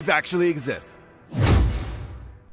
life actually exists.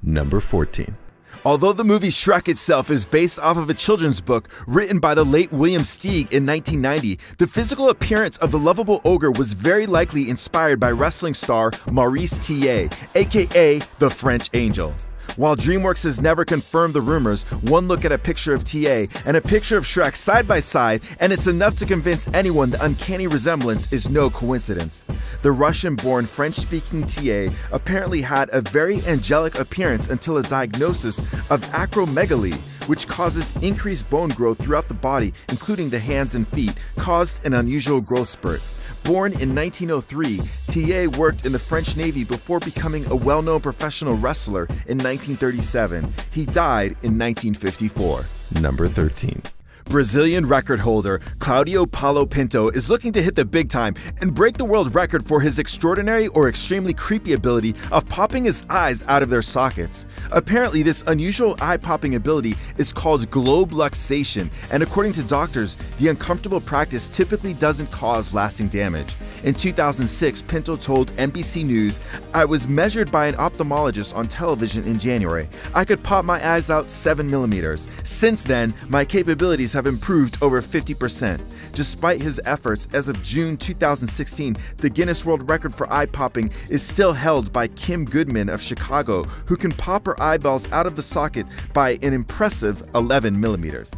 Number 14. Although the movie Shrek itself is based off of a children's book written by the late William Steig in 1990, the physical appearance of the lovable ogre was very likely inspired by wrestling star Maurice Tillet, aka the French Angel. While DreamWorks has never confirmed the rumors, one look at a picture of Tillet and a picture of Shrek side by side, and it's enough to convince anyone the uncanny resemblance is no coincidence. The Russian-born French-speaking Tillet apparently had a very angelic appearance until a diagnosis of acromegaly, which causes increased bone growth throughout the body, including the hands and feet, caused an unusual growth spurt. Born in 1903, Tillet worked in the French Navy before becoming a well-known professional wrestler in 1937. He died in 1954. Number 13. Brazilian record holder Claudio Paulo Pinto is looking to hit the big time and break the world record for his extraordinary or extremely creepy ability of popping his eyes out of their sockets. Apparently, this unusual eye-popping ability is called globe luxation, and according to doctors, the uncomfortable practice typically doesn't cause lasting damage. In 2006, Pinto told NBC News, "I was measured by an ophthalmologist on television in January. I could pop my eyes out 7 millimeters. Since then, my capabilities have improved over 50%. Despite his efforts, as of June 2016, the Guinness World Record for eye popping is still held by Kim Goodman of Chicago, who can pop her eyeballs out of the socket by an impressive 11 millimeters.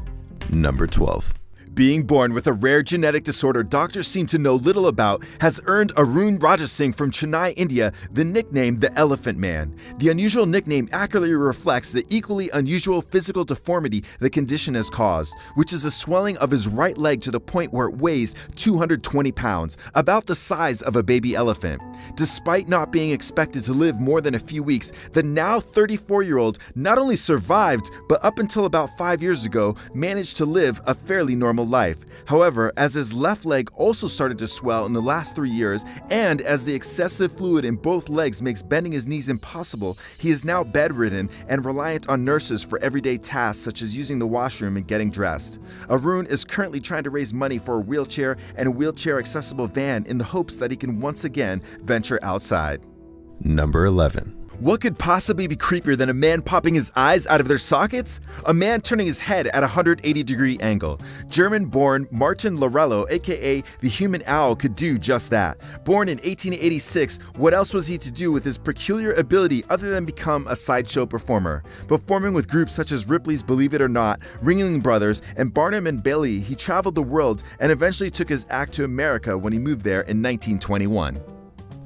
Number 12. Being born with a rare genetic disorder doctors seem to know little about has earned Arun Rajasingh from Chennai, India, the nickname the Elephant Man. The unusual nickname accurately reflects the equally unusual physical deformity the condition has caused, which is a swelling of his right leg to the point where it weighs 220 pounds, about the size of a baby elephant. Despite not being expected to live more than a few weeks, the now 34-year-old not only survived, but up until about 5 years ago, managed to live a fairly normal life. However, as his left leg also started to swell in the last 3 years, and as the excessive fluid in both legs makes bending his knees impossible, he is now bedridden and reliant on nurses for everyday tasks such as using the washroom and getting dressed. Arun is currently trying to raise money for a wheelchair and a wheelchair-accessible van in the hopes that he can once again venture outside. Number 11. What could possibly be creepier than a man popping his eyes out of their sockets? A man turning his head at a 180-degree angle. German-born Martin Lorello, aka the Human Owl, could do just that. Born in 1886, what else was he to do with his peculiar ability other than become a sideshow performer? Performing with groups such as Ripley's Believe It or Not, Ringling Brothers, and Barnum and Bailey, he traveled the world and eventually took his act to America when he moved there in 1921.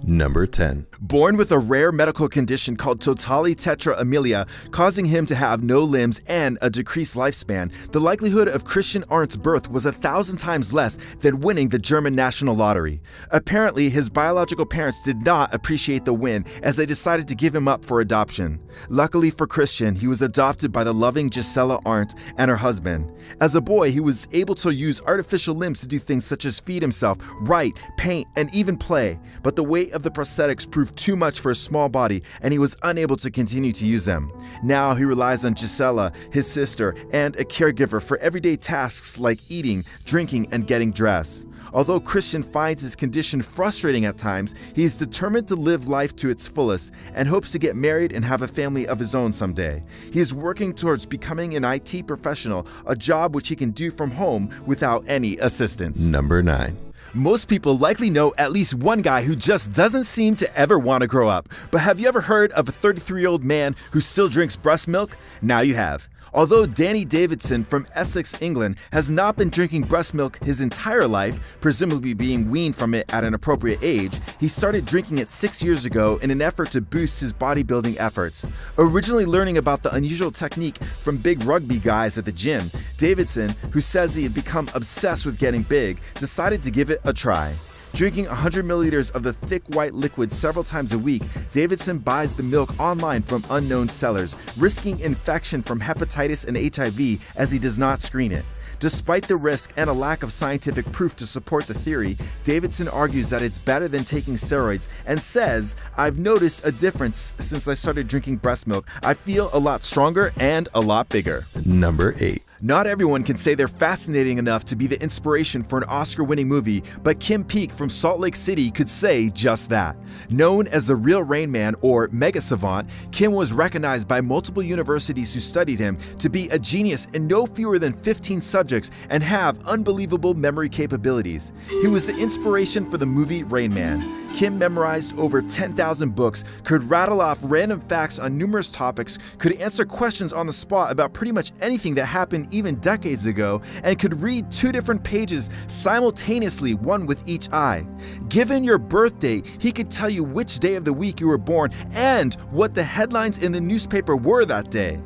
Number 10. Born with a rare medical condition called totali tetra amelia, causing him to have no limbs and a decreased lifespan, the likelihood of Christian Arndt's birth was 1,000 times less than winning the German national lottery. Apparently, his biological parents did not appreciate the win as they decided to give him up for adoption. Luckily for Christian, he was adopted by the loving Gisela Arndt and her husband. As a boy, he was able to use artificial limbs to do things such as feed himself, write, paint, and even play, but the weight of the prosthetics proved too much for his small body, and he was unable to continue to use them. Now he relies on Gisela, his sister, and a caregiver for everyday tasks like eating, drinking, and getting dressed. Although Christian finds his condition frustrating at times, he is determined to live life to its fullest and hopes to get married and have a family of his own someday. He is working towards becoming an IT professional, a job which he can do from home without any assistance. Number 9. Most people likely know at least one guy who just doesn't seem to ever want to grow up. But have you ever heard of a 33-year-old man who still drinks breast milk? Now you have. Although Danny Davidson from Essex, England, has not been drinking breast milk his entire life, presumably being weaned from it at an appropriate age, he started drinking it 6 years ago in an effort to boost his bodybuilding efforts. Originally learning about the unusual technique from big rugby guys at the gym, Davidson, who says he had become obsessed with getting big, decided to give it a try. Drinking 100 milliliters of the thick white liquid several times a week, Davidson buys the milk online from unknown sellers, risking infection from hepatitis and HIV as he does not screen it. Despite the risk and a lack of scientific proof to support the theory, Davidson argues that it's better than taking steroids and says, "I've noticed a difference since I started drinking breast milk. I feel a lot stronger and a lot bigger." Number 8. Not everyone can say they're fascinating enough to be the inspiration for an Oscar-winning movie, but Kim Peek from Salt Lake City could say just that. Known as the real Rain Man or Mega Savant, Kim was recognized by multiple universities who studied him to be a genius in no fewer than 15 subjects and have unbelievable memory capabilities. He was the inspiration for the movie Rain Man. Kim memorized over 10,000 books, could rattle off random facts on numerous topics, could answer questions on the spot about pretty much anything that happened even decades ago, and could read 2 different pages simultaneously, one with each eye. Given your birth date, he could tell you which day of the week you were born and what the headlines in the newspaper were that day.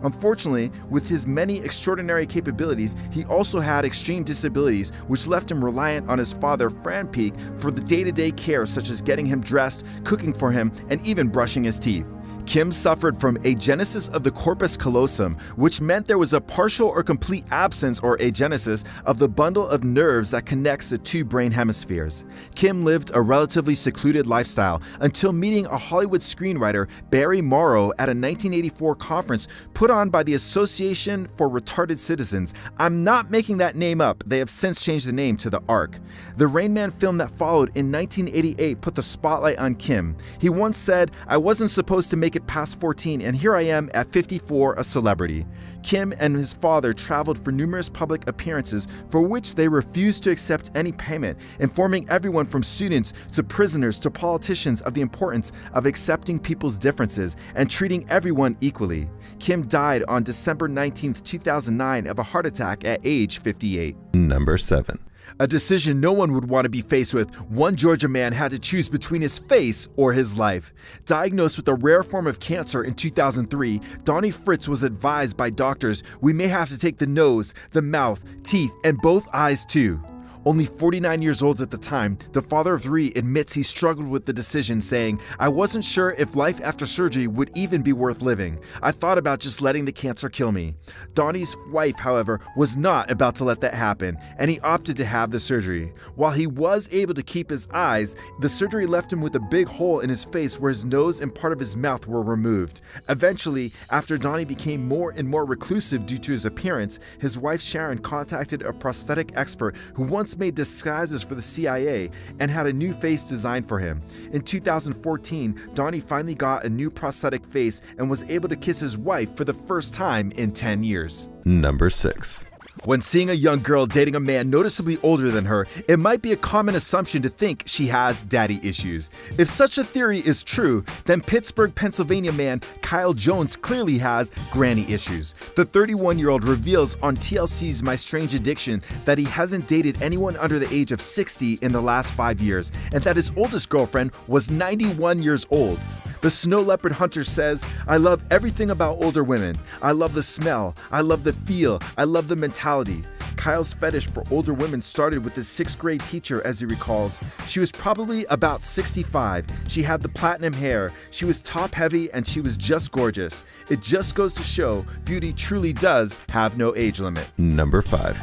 Unfortunately, with his many extraordinary capabilities, he also had extreme disabilities, which left him reliant on his father, Fran Peek, for the day-to-day care such as getting him dressed, cooking for him, and even brushing his teeth. Kim suffered from agenesis of the corpus callosum, which meant there was a partial or complete absence or agenesis of the bundle of nerves that connects the 2 brain hemispheres. Kim lived a relatively secluded lifestyle until meeting a Hollywood screenwriter, Barry Morrow, at a 1984 conference put on by the Association for Retarded Citizens. I'm not making that name up. They have since changed the name to the ARC. The Rain Man film that followed in 1988 put the spotlight on Kim. He once said, "I wasn't supposed to make it past 14, and here I am at 54, a celebrity." Kim and his father traveled for numerous public appearances for which they refused to accept any payment, informing everyone from students to prisoners to politicians of the importance of accepting people's differences and treating everyone equally. Kim died on December 19, 2009 of a heart attack at age 58. Number 7. A decision no one would want to be faced with. One Georgia man had to choose between his face or his life. Diagnosed with a rare form of cancer in 2003, Donnie Fritz was advised by doctors, "We may have to take the nose, the mouth, teeth, and both eyes too." Only 49 years old at the time, the father of 3 admits he struggled with the decision, saying, "I wasn't sure if life after surgery would even be worth living. I thought about just letting the cancer kill me." Donnie's wife, however, was not about to let that happen, and he opted to have the surgery. While he was able to keep his eyes, the surgery left him with a big hole in his face where his nose and part of his mouth were removed. Eventually, after Donnie became more and more reclusive due to his appearance, his wife Sharon contacted a prosthetic expert who once made disguises for the CIA and had a new face designed for him. In 2014, Donnie finally got a new prosthetic face and was able to kiss his wife for the first time in 10 years. Number 6. When seeing a young girl dating a man noticeably older than her, it might be a common assumption to think she has daddy issues. If such a theory is true, then Pittsburgh, Pennsylvania man Kyle Jones clearly has granny issues. The 31-year-old reveals on TLC's My Strange Addiction that he hasn't dated anyone under the age of 60 in the last 5 years, and that his oldest girlfriend was 91 years old. The snow leopard hunter says, "I love everything about older women. I love the smell. I love the feel. I love the mentality." Kyle's fetish for older women started with his 6th grade teacher, as he recalls. She was probably about 65. She had the platinum hair. She was top heavy and she was just gorgeous. It just goes to show beauty truly does have no age limit. Number 5.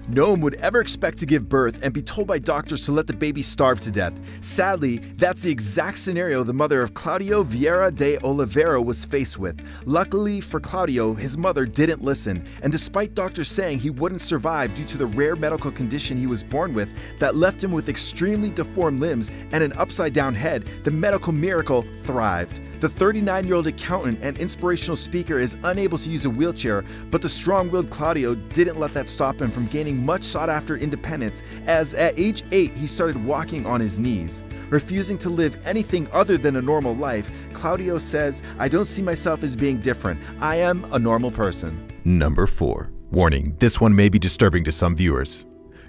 No one would ever expect to give birth and be told by doctors to let the baby starve to death. Sadly, that's the exact scenario the mother of Claudio Vieira de Oliveira was faced with. Luckily for Claudio, his mother didn't listen, and despite doctors saying he wouldn't survive due to the rare medical condition he was born with that left him with extremely deformed limbs and an upside-down head, the medical miracle thrived. The 39-year-old accountant and inspirational speaker is unable to use a wheelchair, but the strong-willed Claudio didn't let that stop him from gaining much sought-after independence, as at age 8 he started walking on his knees. Refusing to live anything other than a normal life, Claudio says, "I don't see myself as being different. I am a normal person." Number 4. Warning, this one may be disturbing to some viewers.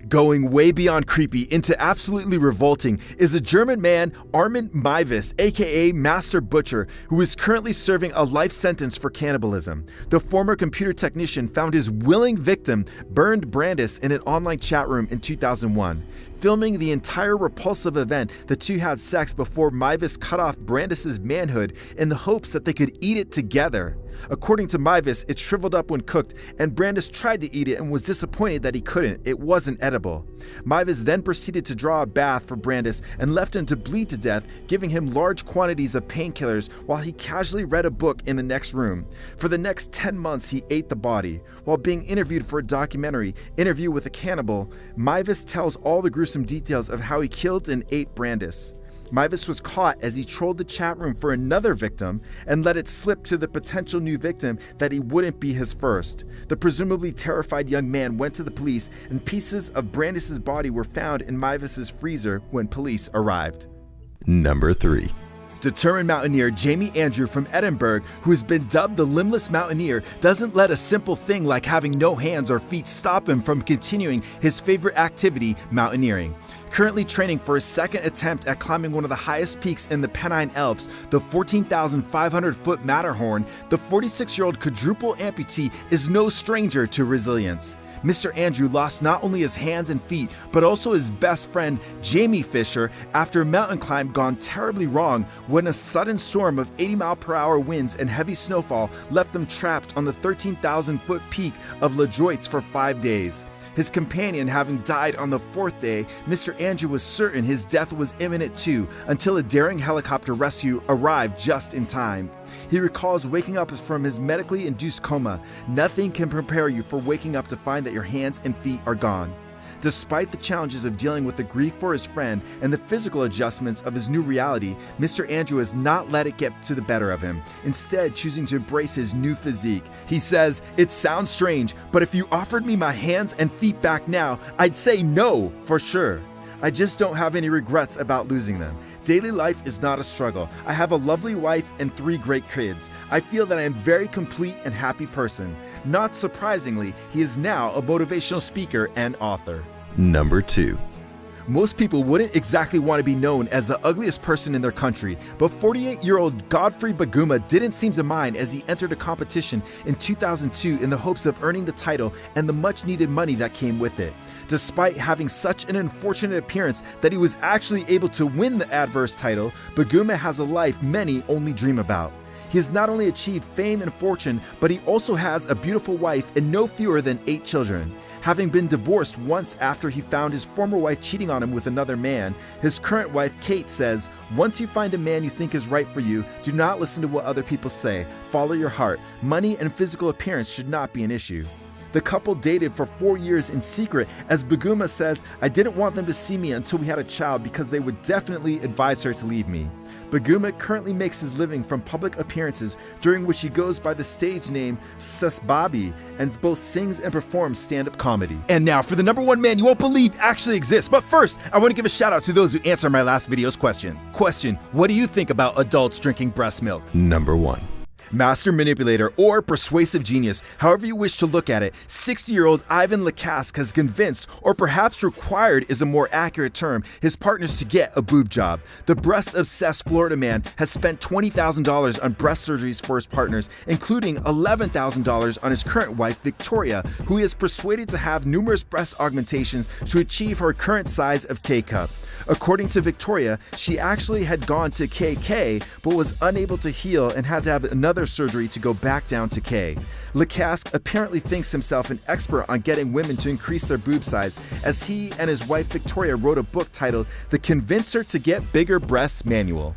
Going way beyond creepy into absolutely revolting is a German man, Armin Meiwes, aka Master Butcher, who is currently serving a life sentence for cannibalism. The former computer technician found his willing victim, Bernd Brandis, in an online chat room in 2001. Filming the entire repulsive event, the two had sex before Meiwes cut off Brandis's manhood in the hopes that they could eat it together. According to Meiwes, it shriveled up when cooked, and Brandis tried to eat it and was disappointed that he couldn't. It wasn't edible. Meiwes then proceeded to draw a bath for Brandis and left him to bleed to death, giving him large quantities of painkillers while he casually read a book in the next room. For the next 10 months, he ate the body. While being interviewed for a documentary, Interview with a Cannibal, Meiwes tells all the gruesome details of how he killed and ate Brandis. Meiwes was caught as he trolled the chat room for another victim and let it slip to the potential new victim that he wouldn't be his first. The presumably terrified young man went to the police, and pieces of Brandis's body were found in Meiwes' freezer when police arrived. Number 3. Determined mountaineer Jamie Andrew from Edinburgh, who has been dubbed the Limbless Mountaineer, doesn't let a simple thing like having no hands or feet stop him from continuing his favorite activity, mountaineering. Currently training for his second attempt at climbing one of the highest peaks in the Pennine Alps, the 14,500-foot Matterhorn, the 46-year-old quadruple amputee is no stranger to resilience. Mr. Andrew lost not only his hands and feet, but also his best friend, Jamie Fisher, after a mountain climb gone terribly wrong when a sudden storm of 80-mile-per-hour winds and heavy snowfall left them trapped on the 13,000-foot peak of Le Droits for 5 days. His companion having died on the 4th day, Mr. Andrew was certain his death was imminent too, until a daring helicopter rescue arrived just in time. He recalls waking up from his medically induced coma. Nothing can prepare you for waking up to find that your hands and feet are gone. Despite the challenges of dealing with the grief for his friend and the physical adjustments of his new reality, Mr. Andrew has not let it get to the better of him, instead choosing to embrace his new physique. He says, "It sounds strange, but if you offered me my hands and feet back now, I'd say no, for sure. I just don't have any regrets about losing them. Daily life is not a struggle. I have a lovely wife and 3 great kids. I feel that I am a very complete and happy person." Not surprisingly, he is now a motivational speaker and author. Number 2. Most people wouldn't exactly want to be known as the ugliest person in their country, but 48-year-old Godfrey Baguma didn't seem to mind as he entered a competition in 2002 in the hopes of earning the title and the much-needed money that came with it. Despite having such an unfortunate appearance that he was actually able to win the adverse title, Baguma has a life many only dream about. He has not only achieved fame and fortune, but he also has a beautiful wife and no fewer than 8 children. Having been divorced once after he found his former wife cheating on him with another man, his current wife, Kate, says, "Once you find a man you think is right for you, do not listen to what other people say. Follow your heart. Money and physical appearance should not be an issue." The couple dated for 4 years in secret, as Baguma says, "I didn't want them to see me until we had a child because they would definitely advise her to leave me." Baguma currently makes his living from public appearances, during which he goes by the stage name Sesbabi and both sings and performs stand-up comedy. And now for the number 1 man you won't believe actually exists. But first, I want to give a shout out to those who answered my last video's question. Question: what do you think about adults drinking breast milk? Number 1. Master manipulator or persuasive genius, however you wish to look at it, 60-year-old Ivan Lacasque has convinced, or perhaps required is a more accurate term, his partners to get a boob job. The breast-obsessed Florida man has spent $20,000 on breast surgeries for his partners, including $11,000 on his current wife, Victoria, who he has persuaded to have numerous breast augmentations to achieve her current size of K-cup. According to Victoria, she actually had gone to KK but was unable to heal and had to have another surgery to go back down to K. Lacasque apparently thinks himself an expert on getting women to increase their boob size, as he and his wife Victoria wrote a book titled The Convince Her to Get Bigger Breasts Manual.